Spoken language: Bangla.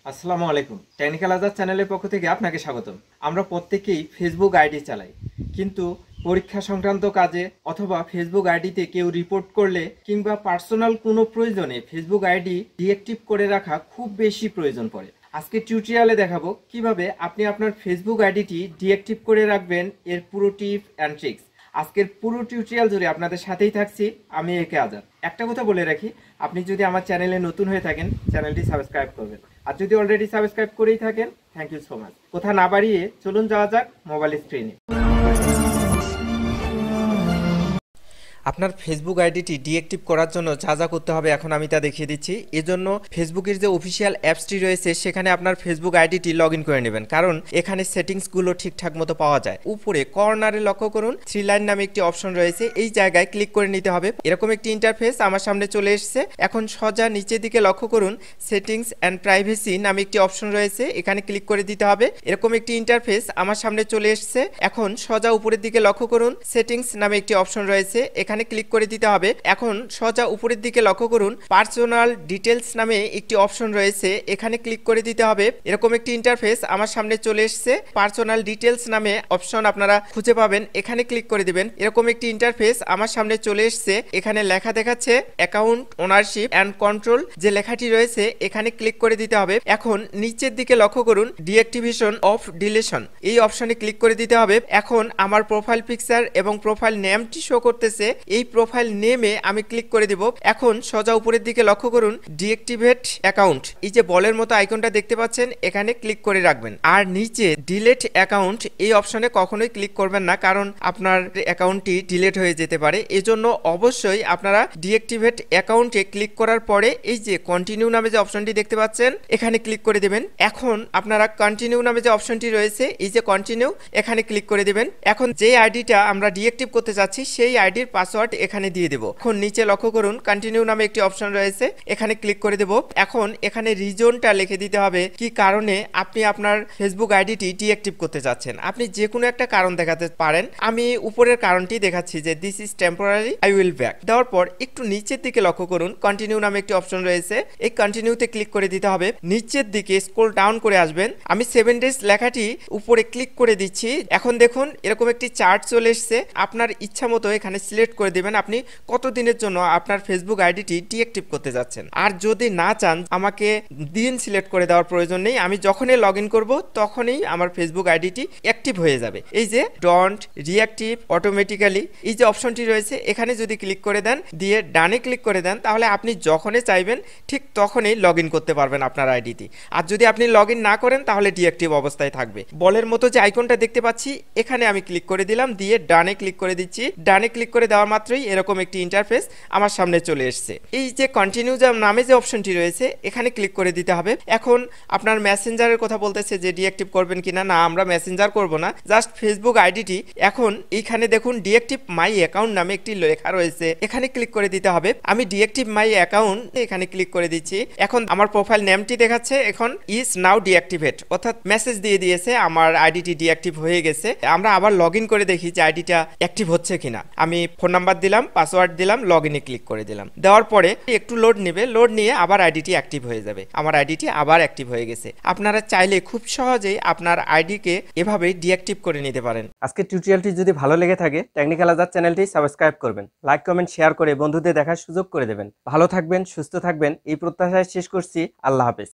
আসসালামু আলাইকুম। টেকনিক্যাল আজাদ চ্যানেলের পক্ষ থেকে আপনাকে স্বাগতম। আমরা প্রত্যেকেই ফেসবুক আইডি চালাই, কিন্তু পরীক্ষা সংক্রান্ত কাজে অথবা ফেসবুক আইডিতে কেউ রিপোর্ট করলে কিংবা পার্সোনাল কোনো প্রয়োজনে ফেসবুক আইডি ডিঅ্যাক্টিভ করে রাখা খুব বেশি প্রয়োজন পড়ে। আজকে টিউটোরিয়ালে দেখাবো কিভাবে আপনি আপনার ফেসবুক আইডিটি ডিঅ্যাক্টিভ করে রাখবেন, এর পুরো টিপ অ্যান্ড ট্রিক্স। আজকের পুরো টিউটোরিয়াল জুড়ে আপনাদের সাথেই থাকছি আমি একে আজাদ। একটা কথা বলে রাখি, আপনি যদি আমার চ্যানেলে নতুন হয়ে থাকেন চ্যানেলটি সাবস্ক্রাইব করবেন, আর যদি অলরেডি সাবস্ক্রাইব করেই থাকেন থ্যাংক ইউ সো মাচ। কথা না বাড়িয়ে চলুন যাওয়া যাক মোবাইল স্ক্রিনে। আপনার ফেসবুক আইডিটি ডিঅ্যাক্টিভ করার জন্য যা যা করতে হবে এখন আমি তা দেখিয়ে দিচ্ছি। এজন্য ফেসবুকের যে অফিসিয়াল অ্যাপসটি রয়েছে সেখানে আপনার ফেসবুক আইডিটি লগ ইন করে নেবেন, কারণ এখানে সেটিংসগুলো ঠিকঠাক মতো পাওয়া যায়। উপরে কর্নারে লক্ষ্য করুন 3 লাইন নামে একটি অপশন রয়েছে, এই জায়গায় ক্লিক করে নিতে হবে। এরকম একটি ইন্টারফেস আমার সামনে চলে এসেছে। এখন সোজা নিচের দিকে লক্ষ্য করুন সেটিংস অ্যান্ড প্রাইভেসি নামে একটি অপশন রয়েছে, এখানে ক্লিক করে দিতে হবে। এরকম একটি ইন্টারফেস আমার সামনে চলে এসেছে। এখন সোজা উপরের দিকে লক্ষ্য করুন সেটিংস নামে একটি অপশন রয়েছে, এখানে ক্লিক করে দিতে হবে। এখন সোজা উপরের দিকে লক্ষ্য করুন পার্সোনাল ডিটেলস নামে একটি অপশন রয়েছে, এখানে ক্লিক করে দিতে হবে। এরকম একটি ইন্টারফেস আমার সামনে চলে এসেছে। পার্সোনাল ডিটেলস নামে অপশন আপনারা খুঁজে পাবেন, এখানে ক্লিক করে দিবেন। এরকম একটি ইন্টারফেস আমার সামনে চলে এসেছে, এখানে লেখা দেখাচ্ছে অ্যাকাউন্ট ওনারশিপ অ্যান্ড কন্ট্রোল, যে লেখাটি রয়েছে এখানে ক্লিক করে দিতে হবে। এখন নিচের দিকে লক্ষ্য করুন ডিঅ্যাক্টিভেশন অফ ডিলেশন, এই অপশনে ক্লিক করে দিতে হবে। এখন আমার প্রোফাইল পিকচার এবং প্রোফাইল নেমটি শো করতেছে, এই প্রোফাইল নেমে আমি ক্লিক করে দিব। এখন সোজা উপরের দিকে লক্ষ্য করুন ডিঅ্যাক্টিভেট অ্যাকাউন্ট, এই যে বলের মতো আইকনটা দেখতে পাচ্ছেন এখানে ক্লিক করে রাখবেন। আর নিচে ডিলেট অ্যাকাউন্ট এই অপশনে কখনোই ক্লিক করবেন না, কারণ আপনার অ্যাকাউন্টটি ডিলেট হয়ে যেতে পারে। এজন্য অবশ্যই আপনারা ডিঅ্যাক্টিভেট অ্যাকাউন্টে ক্লিক করার পরে এই যে কন্টিনিউ নামে যে অপশনটি দেখতে পাচ্ছেন এখানে ক্লিক করে দেবেন। এখন আপনারা কন্টিনিউ নামে যে অপশনটি রয়েছে এই যে কন্টিনিউ, এখানে ক্লিক করে দিবেন। এখন যে আইডিটা আমরা ডিঅ্যাক্টিভ করতে যাচ্ছি সেই আইডির পাসওয়ার্ড এখানে দিয়ে দেব। এখন নিচে লক্ষ্য করুন কন্টিনিউ নামে একটি অপশন রয়েছে, এখানে ক্লিক করে দেব। এখন এখানে রিজনটা লিখে দিতে হবে কি কারণে আপনি আপনার ফেসবুক আইডিটি ডিঅ্যাক্টিভ করতে যাচ্ছেন। আপনি যে কোনো একটা কারণ দেখাতে পারেন, আমি উপরের কারণটি দেখাচ্ছি যে this is temporary I will back. দেওয়ার পর একটু নিচের দিকে লক্ষ্য করুন কন্টিনিউ নামে একটি অপশন রয়েছে, এই কন্টিনিউতে ক্লিক করে দিতে হবে। নিচের দিকে স্ক্রল ডাউন করে আসবেন, আমি 7 ডেজ লেখাটি উপরে ক্লিক করে দিচ্ছি। এখন দেখুন এরকম একটি চার্ট চলে এসেছে, আপনার ইচ্ছা মতো এখানে সিলেক্ট করে দেবেন আপনি কতদিনের জন্য আপনার ফেসবুক আইডিটি ডিঅ্যাক্টিভ করতে যাচ্ছেন। আর যদি না চান আমাকে দিন সিলেক্ট করে দেওয়ার প্রয়োজন নেই, আমি যখনই লগ ইন করবো তখনই আমার ফেসবুক আইডিটি অ্যাক্টিভ হয়ে যাবে। এই যে ডন্ট রিঅ্যাক্টিভ অটোমেটিক্যালি এই যে অপশনটি রয়েছে এখানে যদি ক্লিক করে দেন, দিয়ে ডানে ক্লিক করে দেন, তাহলে আপনি যখনই চাইবেন ঠিক তখনই লগ ইন করতে পারবেন আপনার আইডিটি। আর যদি আপনি লগ ইন না করেন তাহলে ডিঅ্যাক্টিভ অবস্থায় থাকবে। বলের মতো যে আইকনটা দেখতে পাচ্ছি এখানে আমি ক্লিক করে দিলাম, দিয়ে ডানে ক্লিক করে দিচ্ছি। ডানে ক্লিক করে দেওয়ার মাত্রই এরকম একটি ইন্টারফেস আমার সামনে চলে এসেছে। এই যে কন্টিনিউ নামে যে অপশনটি রয়েছে এখানে ক্লিক করে দিতে হবে। এখন আপনার মেসেঞ্জারের কথা বলতেছে যে ডিঅ্যাক্টিভ করবেন কিনা, না আমরা মেসেঞ্জার করব না, জাস্ট ফেসবুক আইডিটি। এখন এইখানে দেখুন ডিঅ্যাক্টিভ মাই অ্যাকাউন্ট নামে একটি লেখা রয়েছে, এখানে ক্লিক করে দিতে হবে। আমি ডিঅ্যাক্টিভ মাই অ্যাকাউন্ট এখানে ক্লিক করে দিচ্ছি। এখন আমার প্রোফাইল নেমটি দেখাচ্ছে এখন ইজ নাও ডিঅ্যাক্টিভেট, অর্থাৎ মেসেজ দিয়ে দিয়েছে আমার আইডিটি ডিঅ্যাক্টিভ হয়ে গেছে। আমরা আবার লগ ইন করে দেখি যে আইডিটা অ্যাক্টিভ হচ্ছে কিনা। আমি ফোন নাম্বার দিলাম, পাসওয়ার্ড দিলাম, লগ ইনে ক্লিক করে দিলাম। দেওয়ার পরে একটু লোড নেবে, লোড নিয়ে আবার আইডিটি অ্যাক্টিভ হয়ে যাবে। আমার আইডিটি আবার অ্যাক্টিভ হয়ে গেছে। আপনারা চাইলে খুব সহজেই আপনার আইডিকে এভাবে ডিঅ্যাক্টিভ করে নিতে পারেন। আজকের টিউটোরিয়ালটি যদি ভালো লেগে থাকে টেকনিক্যাল আজাদ চ্যানেলটি সাবস্ক্রাইব করবেন, লাইক কমেন্ট শেয়ার করে বন্ধুদের দেখার সুযোগ করে দেবেন। ভালো থাকবেন, সুস্থ থাকবেন এই প্রত্যাশায় শেষ করছি। আল্লাহ হাফেজ।